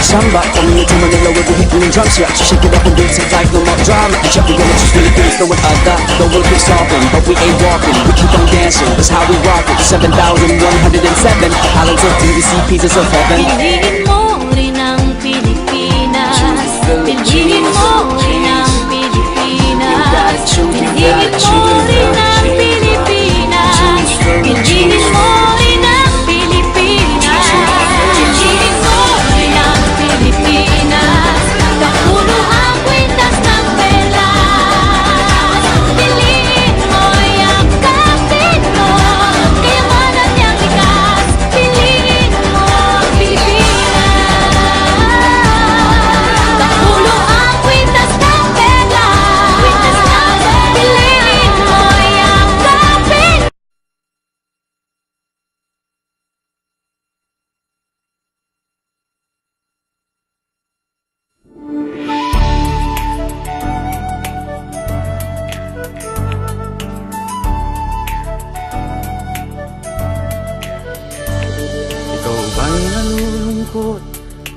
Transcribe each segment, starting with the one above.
Samba, coming into Manila with the hit and drum set. So shake it up and do some type, no more drama. And check, we're gonna choose Philippines, no one other. The world keeps stopping, but we ain't walking. We keep on dancing, that's how we rock it. 7,107 islands of DVC, pieces of heaven. Piliin mo rin ang Pilipinas. Piliin mo rin ang Pilipinas. Piliin mo rin ang Pilipinas. Piliin mo rin ang Pilipinas. Piliin mo rin ang Pilipinas. Kapuno ang kwintas ng perlas. Piliin mo yung kapit mo. Kayamanan niyang likas. Piliin mo ang Pilipinas. Kapuno ang kwintas ng perlas. Piliin mo yung kapit. Ikaw ba'y nalulungkot,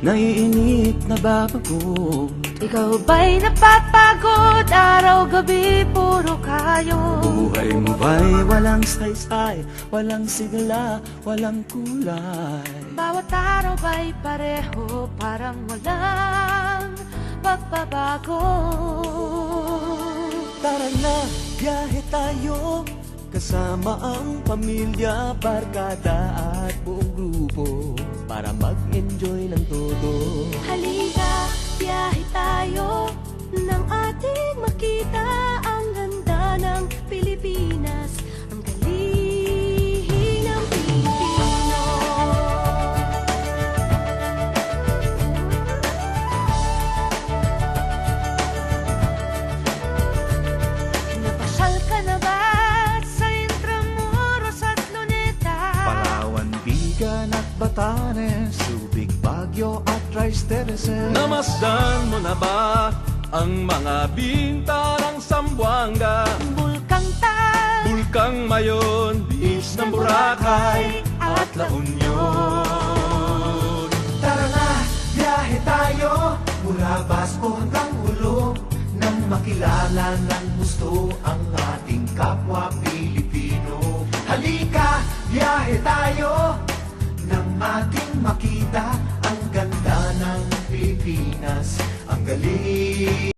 naiinip, nababagot? Ikaw ba'y napapagod, araw-gabi, puro kayo? Buhay mo ba'y walang saysay, walang sigla, walang kulay? Bawat araw ba'y pareho, parang walang pagbabago? Tara na, biyahe tayo, kasama ang pamilya, barkada at buong grupo, para mag-enjoy ng todo. Halika, biyahe tayo, nang ating makita ang ganda ng Pilipinas, ang galing ng Pilipino. Batanes, Subic, Baguio at Tristereses. Namasdan mo na ba ang mga binta ng Zamboanga? Bulkang Tal, Bulkang Mayon, Beach ng Boracay at La Union. Tara na, biyahe tayo mula Basco hanggang Ulo nang makilala ng gusto ang ating kapwa Pilipino. Halika, biyahe tayo nang ating makita ang ganda ng Pilipinas. Ang galing